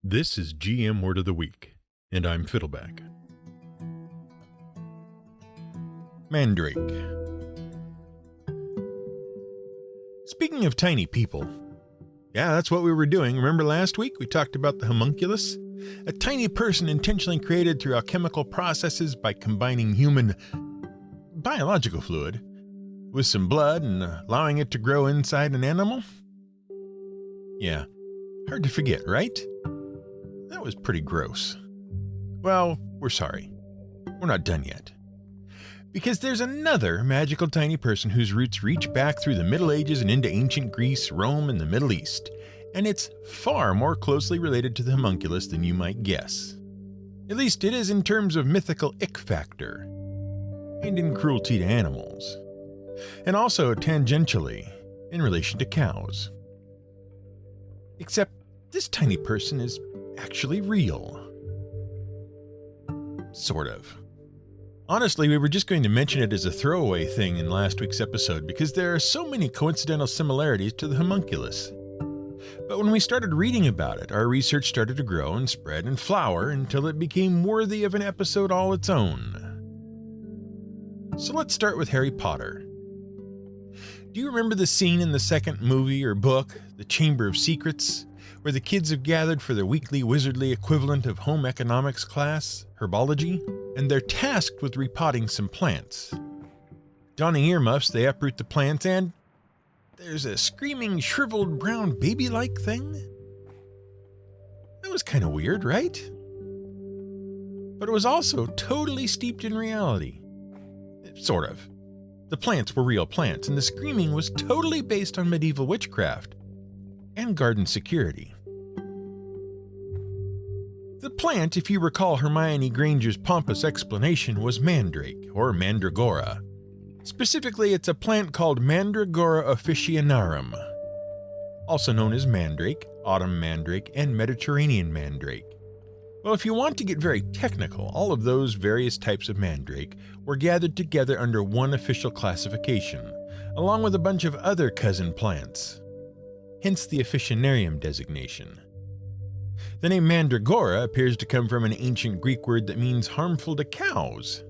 This is GM Word of the Week, and I'm Fiddleback. Mandrake. Speaking of tiny people, yeah, that's what we were doing. Remember last week we talked about the homunculus? A tiny person intentionally created through alchemical processes by combining human biological fluid with some blood and allowing it to grow inside an animal? Yeah, hard to forget, right? That was pretty gross. Well, we're sorry. We're not done yet. Because there's another magical tiny person whose roots reach back through the Middle Ages and into ancient Greece, Rome, and the Middle East. And it's far more closely related to the homunculus than you might guess. At least it is in terms of mythical ick factor. And in cruelty to animals. And also tangentially, in relation to cows. Except this tiny person is actually real. Sort of. Honestly, we were just going to mention it as a throwaway thing in last week's episode because there are so many coincidental similarities to the homunculus. But when we started reading about it, our research started to grow and spread and flower until it became worthy of an episode all its own. So let's start with Harry Potter. Do you remember the scene in the second movie or book, The Chamber of Secrets, where the kids have gathered for their weekly wizardly equivalent of home economics class, herbology, and they're tasked with repotting some plants. Donning earmuffs, they uproot the plants and there's a screaming, shriveled, brown baby-like thing? That was kind of weird, right? But it was also totally steeped in reality. Sort of. The plants were real plants, and the screaming was totally based on medieval witchcraft and garden security. The plant, if you recall Hermione Granger's pompous explanation, was Mandrake, or Mandragora. Specifically, it's a plant called Mandragora officinarum, also known as mandrake, autumn mandrake, and Mediterranean mandrake. Well, if you want to get very technical, all of those various types of mandrake were gathered together under one official classification, along with a bunch of other cousin plants. Hence the officinarium designation. The name Mandragora appears to come from an ancient Greek word that means harmful to cows.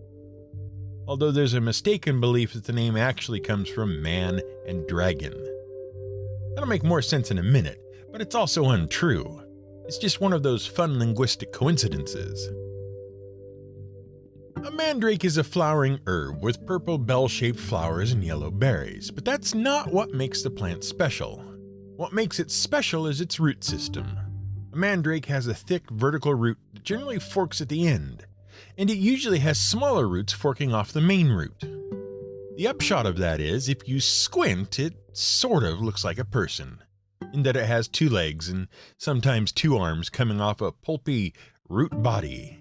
Although there's a mistaken belief that the name actually comes from man and dragon. That'll make more sense in a minute, but it's also untrue. It's just one of those fun linguistic coincidences. A mandrake is a flowering herb with purple bell-shaped flowers and yellow berries, but that's not what makes the plant special. What makes it special is its root system. A mandrake has a thick vertical root that generally forks at the end, and it usually has smaller roots forking off the main root. The upshot of that is, if you squint, it sort of looks like a person, in that it has 2 legs and sometimes 2 arms coming off a pulpy root body.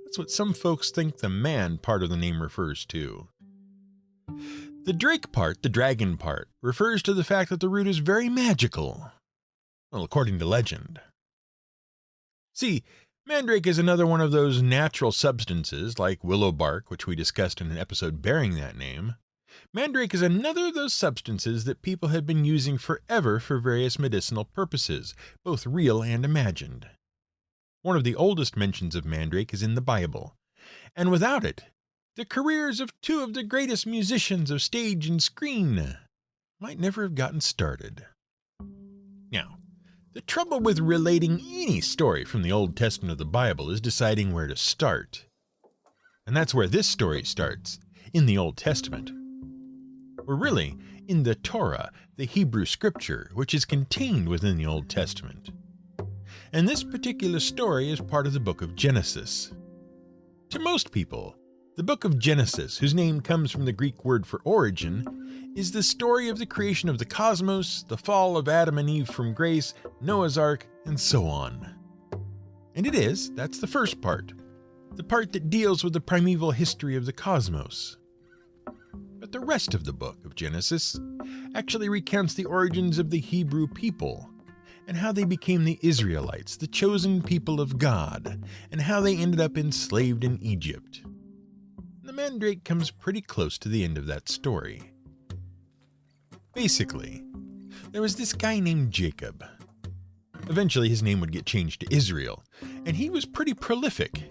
That's what some folks think the man part of the name refers to. The drake part, the dragon part, refers to the fact that the root is very magical. Well, according to legend. See, mandrake is another one of those natural substances, like willow bark, which we discussed in an episode bearing that name. Mandrake is another of those substances that people have been using forever for various medicinal purposes, both real and imagined. One of the oldest mentions of mandrake is in the Bible, and without it, the careers of 2 of the greatest musicians of stage and screen might never have gotten started. Now, the trouble with relating any story from the Old Testament of the Bible is deciding where to start. And that's where this story starts, in the Old Testament. Or really, in the Torah, the Hebrew scripture, which is contained within the Old Testament. And this particular story is part of the book of Genesis. To most people, the book of Genesis, whose name comes from the Greek word for origin, is the story of the creation of the cosmos, the fall of Adam and Eve from grace, Noah's Ark, and so on. And it is, that's the first part, the part that deals with the primeval history of the cosmos. But the rest of the book of Genesis actually recounts the origins of the Hebrew people, and how they became the Israelites, the chosen people of God, and how they ended up enslaved in Egypt. The mandrake comes pretty close to the end of that story. Basically, there was this guy named Jacob. Eventually his name would get changed to Israel, and he was pretty prolific,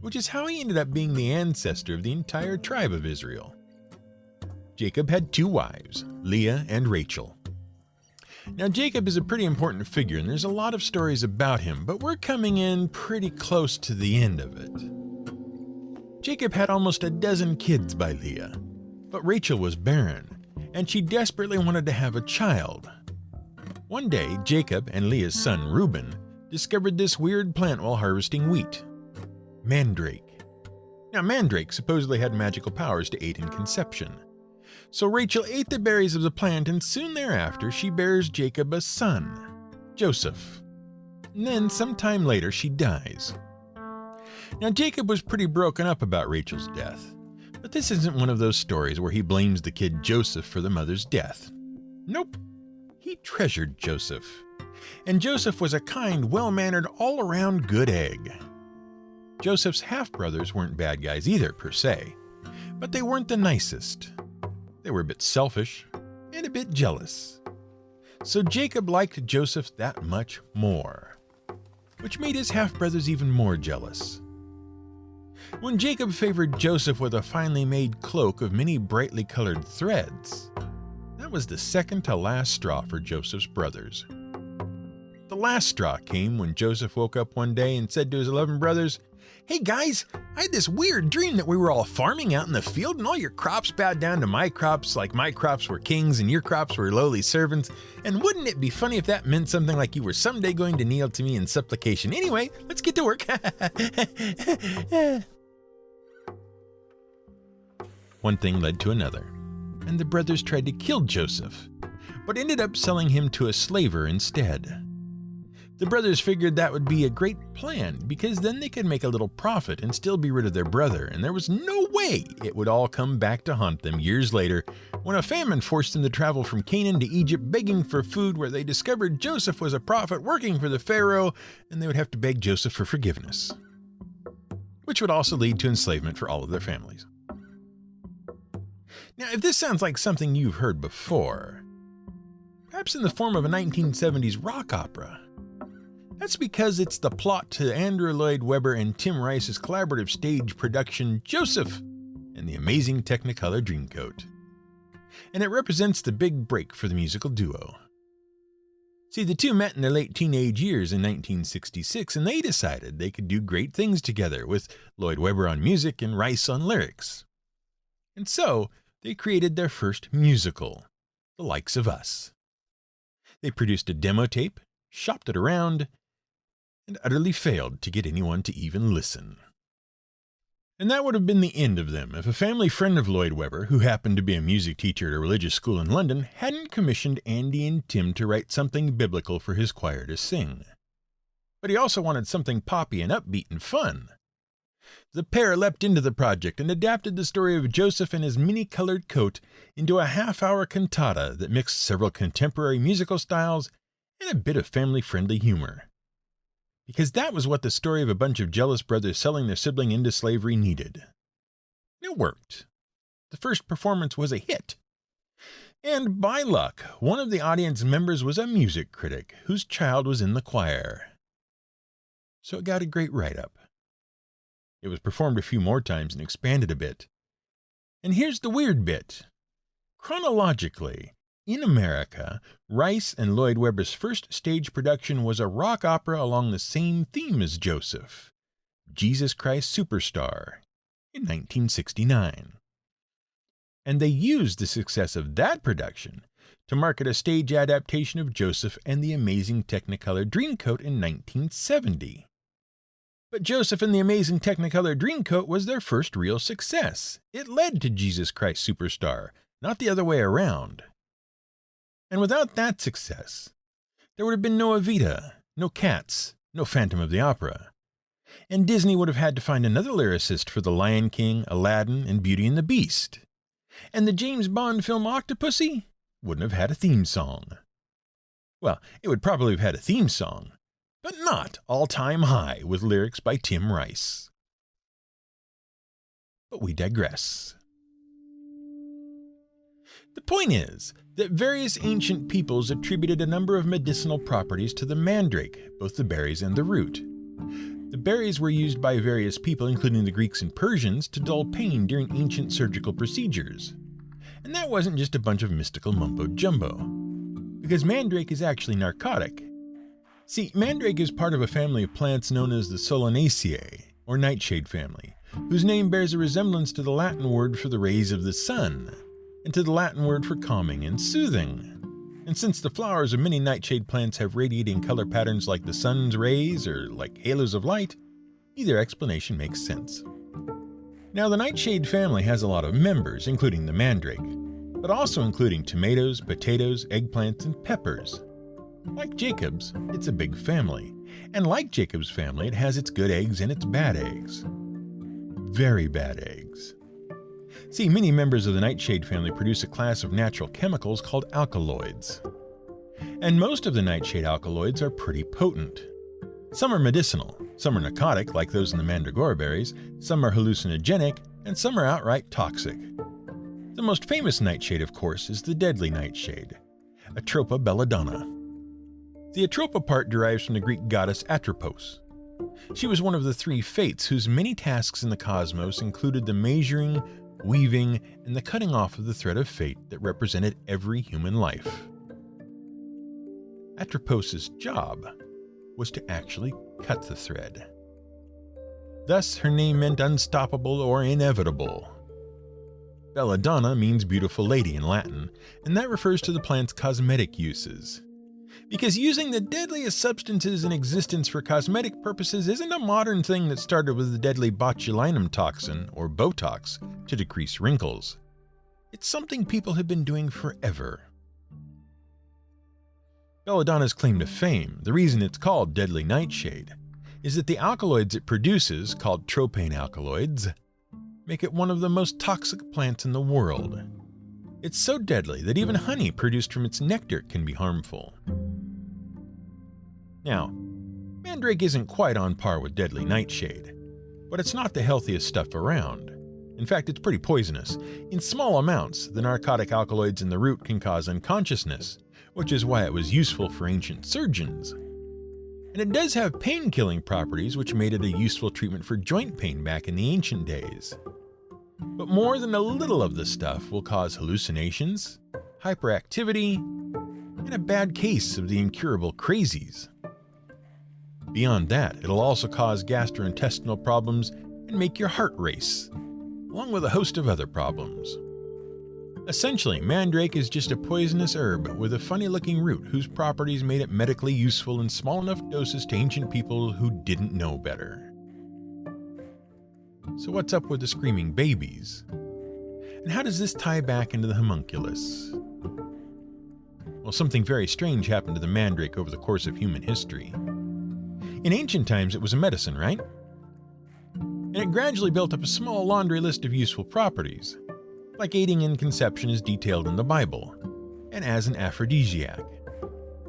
which is how he ended up being the ancestor of the entire tribe of Israel. Jacob had 2 wives, Leah and Rachel. Now Jacob is a pretty important figure, and there's a lot of stories about him, but we're coming in pretty close to the end of it. Jacob had almost a dozen kids by Leah, but Rachel was barren, and she desperately wanted to have a child. One day, Jacob and Leah's son Reuben discovered this weird plant while harvesting wheat. Mandrake. Now Mandrake supposedly had magical powers to aid in conception. So Rachel ate the berries of the plant, and soon thereafter she bears Jacob a son, Joseph. And then sometime later she dies. Now Jacob was pretty broken up about Rachel's death, but this isn't one of those stories where he blames the kid Joseph for the mother's death. Nope. He treasured Joseph. And Joseph was a kind, well-mannered, all-around good egg. Joseph's half-brothers weren't bad guys either, per se, but they weren't the nicest. They were a bit selfish and a bit jealous. So Jacob liked Joseph that much more, which made his half-brothers even more jealous. When Jacob favored Joseph with a finely made cloak of many brightly colored threads, that was the second to last straw for Joseph's brothers. The last straw came when Joseph woke up one day and said to his 11 brothers, "Hey guys, I had this weird dream that we were all farming out in the field and all your crops bowed down to my crops like my crops were kings and your crops were lowly servants. And wouldn't it be funny if that meant something like you were someday going to kneel to me in supplication? Anyway, let's get to work." One thing led to another, and the brothers tried to kill Joseph, but ended up selling him to a slaver instead. The brothers figured that would be a great plan because then they could make a little profit and still be rid of their brother, and there was no way it would all come back to haunt them years later when a famine forced them to travel from Canaan to Egypt begging for food, where they discovered Joseph was a prophet working for the Pharaoh, and they would have to beg Joseph for forgiveness, which would also lead to enslavement for all of their families. Now, if this sounds like something you've heard before, perhaps in the form of a 1970s rock opera, that's because it's the plot to Andrew Lloyd Webber and Tim Rice's collaborative stage production Joseph and the amazing Technicolor Dreamcoat. And it represents the big break for the musical duo. See, the two met in their late teenage years in 1966, and they decided they could do great things together, with Lloyd Webber on music and Rice on lyrics. And so, they created their first musical, The Likes of Us. They produced a demo tape, shopped it around, and utterly failed to get anyone to even listen. And that would have been the end of them if a family friend of Lloyd Webber, who happened to be a music teacher at a religious school in London, hadn't commissioned Andy and Tim to write something biblical for his choir to sing. But he also wanted something poppy and upbeat and fun. The pair leapt into the project and adapted the story of Joseph and his many-colored coat into a half-hour cantata that mixed several contemporary musical styles and a bit of family-friendly humor. Because that was what the story of a bunch of jealous brothers selling their sibling into slavery needed. It worked. The first performance was a hit. And by luck, one of the audience members was a music critic whose child was in the choir. So it got a great write-up. It was performed a few more times and expanded a bit. And here's the weird bit. Chronologically, in America, Rice and Lloyd Webber's first stage production was a rock opera along the same theme as Joseph, Jesus Christ Superstar, in 1969. And they used the success of that production to market a stage adaptation of Joseph and the Amazing Technicolor Dreamcoat in 1970. But Joseph and the Amazing Technicolor Dreamcoat was their first real success. It led to Jesus Christ Superstar, not the other way around. And without that success, there would have been no Evita, no Cats, no Phantom of the Opera. And Disney would have had to find another lyricist for The Lion King, Aladdin, and Beauty and the Beast. And the James Bond film Octopussy wouldn't have had a theme song. Well, it would probably have had a theme song, but not All Time High with lyrics by Tim Rice. But we digress. The point is, that various ancient peoples attributed a number of medicinal properties to the mandrake, both the berries and the root. The berries were used by various people, including the Greeks and Persians, to dull pain during ancient surgical procedures. And that wasn't just a bunch of mystical mumbo-jumbo, because mandrake is actually narcotic. See, mandrake is part of a family of plants known as the Solanaceae, or nightshade family, whose name bears a resemblance to the Latin word for the rays of the sun, and to the Latin word for calming and soothing. And since the flowers of many nightshade plants have radiating color patterns like the sun's rays or like halos of light, either explanation makes sense. Now, the nightshade family has a lot of members, including the mandrake, but also including tomatoes, potatoes, eggplants, and peppers. Like Jacob's, it's a big family, and like Jacob's family, it has its good eggs and its bad eggs. Very bad eggs. See, many members of the nightshade family produce a class of natural chemicals called alkaloids. And most of the nightshade alkaloids are pretty potent. Some are medicinal, some are narcotic, like those in the mandragora berries, some are hallucinogenic, and some are outright toxic. The most famous nightshade, of course, is the deadly nightshade, Atropa belladonna. The Atropa part derives from the Greek goddess Atropos. She was one of the three fates whose many tasks in the cosmos included the measuring, weaving, and the cutting off of the thread of fate that represented every human life. Atropos' job was to actually cut the thread. Thus, her name meant unstoppable or inevitable. Belladonna means beautiful lady in Latin, and that refers to the plant's cosmetic uses. Because using the deadliest substances in existence for cosmetic purposes isn't a modern thing that started with the deadly botulinum toxin, or Botox, to decrease wrinkles. It's something people have been doing forever. Belladonna's claim to fame, the reason it's called deadly nightshade, is that the alkaloids it produces, called tropane alkaloids, make it one of the most toxic plants in the world. It's so deadly that even honey produced from its nectar can be harmful. Now, mandrake isn't quite on par with deadly nightshade, but it's not the healthiest stuff around. In fact, it's pretty poisonous. In small amounts, the narcotic alkaloids in the root can cause unconsciousness, which is why it was useful for ancient surgeons. And it does have pain-killing properties, which made it a useful treatment for joint pain back in the ancient days. But more than a little of the stuff will cause hallucinations, hyperactivity, and a bad case of the incurable crazies. Beyond that, it'll also cause gastrointestinal problems and make your heart race, along with a host of other problems. Essentially, mandrake is just a poisonous herb with a funny-looking root whose properties made it medically useful in small enough doses to ancient people who didn't know better. So what's up with the screaming babies? And how does this tie back into the homunculus? Well, something very strange happened to the mandrake over the course of human history. In ancient times, it was a medicine, right? And it gradually built up a small laundry list of useful properties, like aiding in conception as detailed in the Bible, and as an aphrodisiac.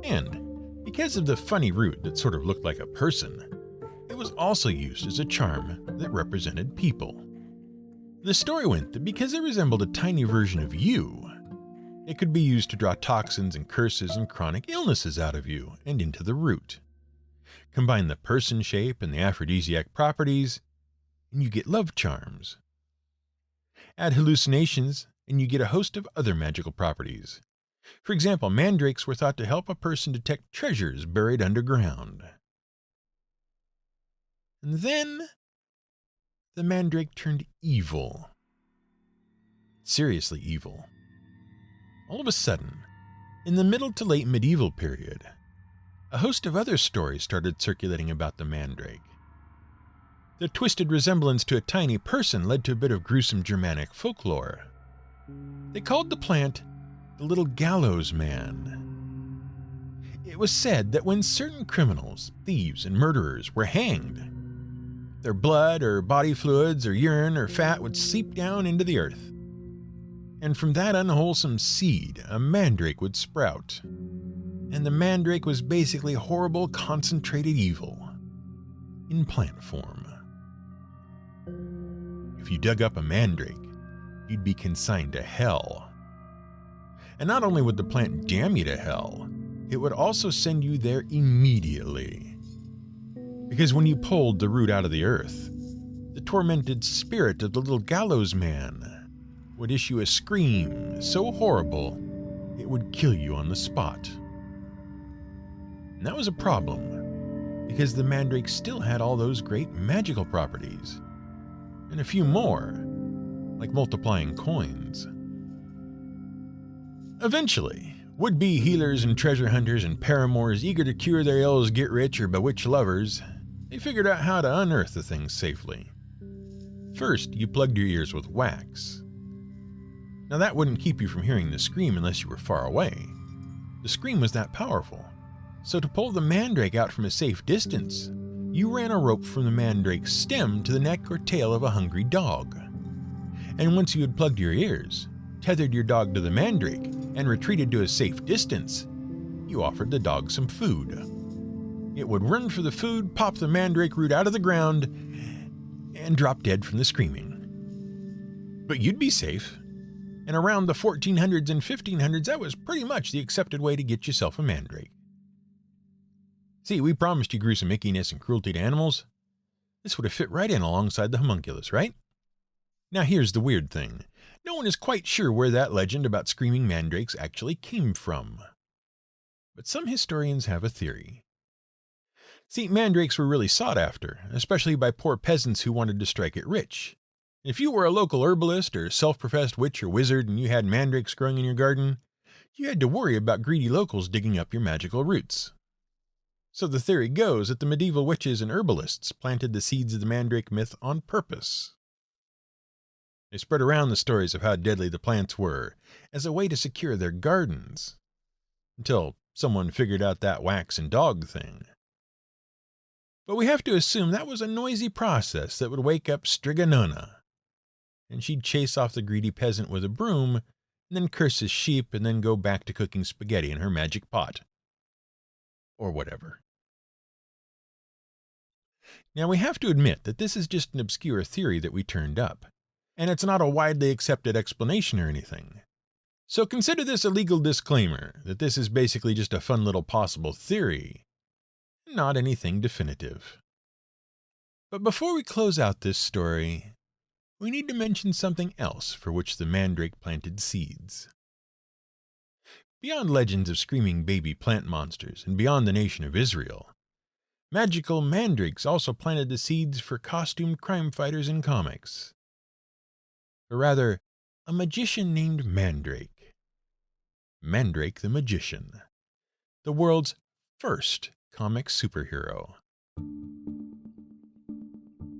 And because of the funny root that sort of looked like a person, it was also used as a charm that represented people. The story went that because it resembled a tiny version of you, it could be used to draw toxins and curses and chronic illnesses out of you and into the root. Combine the person shape and the aphrodisiac properties, and you get love charms. Add hallucinations, and you get a host of other magical properties. For example, mandrakes were thought to help a person detect treasures buried underground. And then, the mandrake turned evil. Seriously evil. All of a sudden, in the middle to late medieval period, a host of other stories started circulating about the mandrake. Their twisted resemblance to a tiny person led to a bit of gruesome Germanic folklore. They called the plant the Little Gallows Man. It was said that when certain criminals, thieves, and murderers were hanged, their blood or body fluids or urine or fat would seep down into the earth. And from that unwholesome seed, a mandrake would sprout. And the mandrake was basically horrible, concentrated evil in plant form. If you dug up a mandrake, you'd be consigned to hell. And not only would the plant damn you to hell, it would also send you there immediately. Because when you pulled the root out of the earth, the tormented spirit of the little gallows man would issue a scream so horrible it would kill you on the spot. And that was a problem, because the mandrake still had all those great magical properties, and a few more, like multiplying coins. Eventually, would-be healers and treasure hunters and paramours eager to cure their ills, get rich, or bewitch lovers, they figured out how to unearth the thing safely. First, you plugged your ears with wax. Now that wouldn't keep you from hearing the scream unless you were far away. The scream was that powerful. So to pull the mandrake out from a safe distance, you ran a rope from the mandrake's stem to the neck or tail of a hungry dog. And once you had plugged your ears, tethered your dog to the mandrake, and retreated to a safe distance, you offered the dog some food. It would run for the food, pop the mandrake root out of the ground, and drop dead from the screaming. But you'd be safe. And around the 1400s and 1500s, that was pretty much the accepted way to get yourself a mandrake. See, we promised you gruesome ickiness and cruelty to animals. This would have fit right in alongside the homunculus, right? Now here's the weird thing. No one is quite sure where that legend about screaming mandrakes actually came from. But some historians have a theory. See, mandrakes were really sought after, especially by poor peasants who wanted to strike it rich. If you were a local herbalist or self-professed witch or wizard and you had mandrakes growing in your garden, you had to worry about greedy locals digging up your magical roots. So the theory goes that the medieval witches and herbalists planted the seeds of the mandrake myth on purpose. They spread around the stories of how deadly the plants were as a way to secure their gardens, until someone figured out that wax and dog thing. But we have to assume that was a noisy process that would wake up Strigonona, and she'd chase off the greedy peasant with a broom, and then curse his sheep, and then go back to cooking spaghetti in her magic pot. Or whatever. Now we have to admit that this is just an obscure theory that we turned up, and it's not a widely accepted explanation or anything. So consider this a legal disclaimer that this is basically just a fun little possible theory, not anything definitive. But before we close out this story, we need to mention something else for which the mandrake planted seeds. Beyond legends of screaming baby plant monsters and beyond the nation of Israel, magical mandrakes also planted the seeds for costumed crime fighters in comics. Or rather, a magician named Mandrake. Mandrake the Magician, the world's first comic superhero.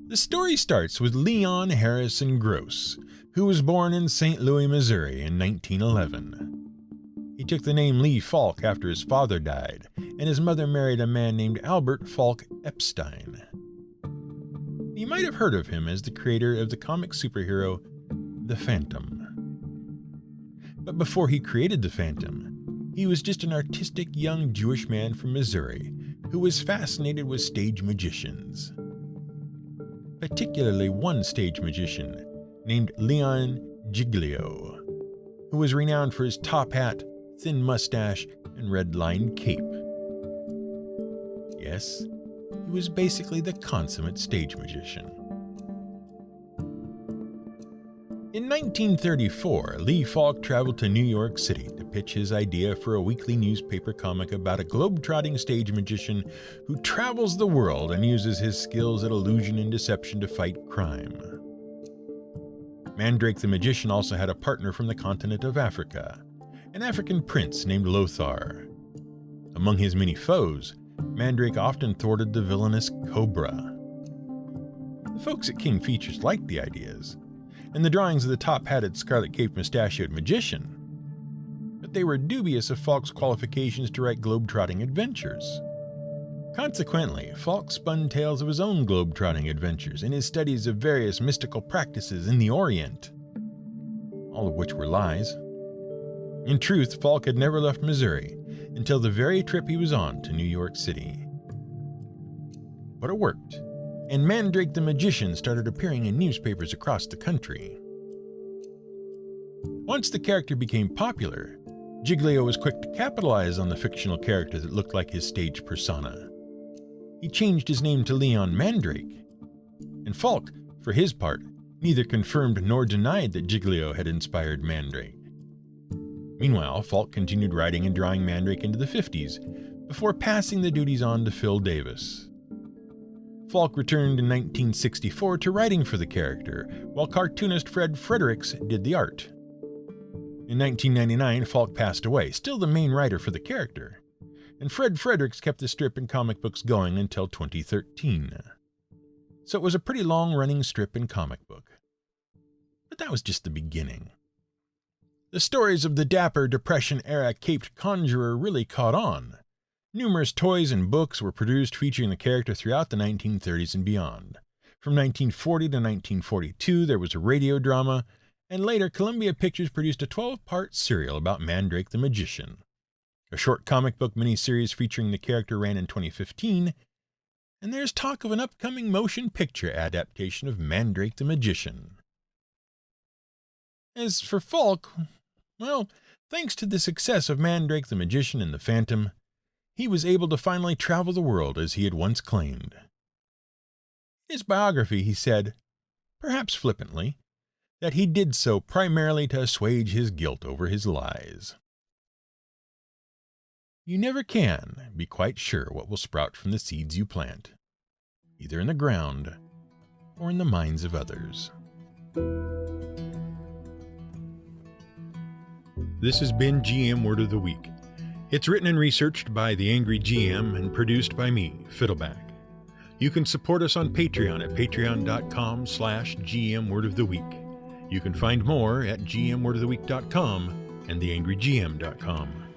The story starts with Leon Harrison Gross, who was born in St. Louis, Missouri in 1911. He took the name Lee Falk after his father died, and his mother married a man named Albert Falk Epstein. You might have heard of him as the creator of the comic superhero The Phantom. But before he created The Phantom, he was just an artistic young Jewish man from Missouri who was fascinated with stage magicians. Particularly one stage magician named Leon Giglio, who was renowned for his top hat, thin mustache, and red-lined cape. Yes, he was basically the consummate stage magician. In 1934, Lee Falk traveled to New York City to pitch his idea for a weekly newspaper comic about a globe-trotting stage magician who travels the world and uses his skills at illusion and deception to fight crime. Mandrake the Magician also had a partner from the continent of Africa, an African prince named Lothar. Among his many foes, Mandrake often thwarted the villainous Cobra. The folks at King Features liked the ideas, and the drawings of the top-hatted, scarlet-caped, mustachioed magician, but they were dubious of Falk's qualifications to write globe-trotting adventures. Consequently, Falk spun tales of his own globe-trotting adventures and his studies of various mystical practices in the Orient, all of which were lies. In truth, Falk had never left Missouri until the very trip he was on to New York City. But it worked, and Mandrake the Magician started appearing in newspapers across the country. Once the character became popular, Giglio was quick to capitalize on the fictional character that looked like his stage persona. He changed his name to Leon Mandrake, and Falk, for his part, neither confirmed nor denied that Giglio had inspired Mandrake. Meanwhile, Falk continued writing and drawing Mandrake into the 50s, before passing the duties on to Phil Davis. Falk returned in 1964 to writing for the character, while cartoonist Fred Fredericks did the art. In 1999, Falk passed away, still the main writer for the character, and Fred Fredericks kept the strip and comic books going until 2013. So it was a pretty long-running strip and comic book. But that was just the beginning. The stories of the dapper Depression-era caped conjurer really caught on. Numerous toys and books were produced featuring the character throughout the 1930s and beyond. From 1940 to 1942, there was a radio drama, and later Columbia Pictures produced a 12-part serial about Mandrake the Magician. A short comic book miniseries featuring the character ran in 2015, and there's talk of an upcoming motion picture adaptation of Mandrake the Magician. As for Falk, well, thanks to the success of Mandrake the Magician and the Phantom, he was able to finally travel the world as he had once claimed. In his biography, he said, perhaps flippantly, that he did so primarily to assuage his guilt over his lies. You never can be quite sure what will sprout from the seeds you plant, either in the ground or in the minds of others. This has been GM Word of the Week. It's written and researched by The Angry GM and produced by me, Fiddleback. You can support us on Patreon at patreon.com/GMWordOfTheWeek. You can find more at gmwordoftheweek.com and theangrygm.com.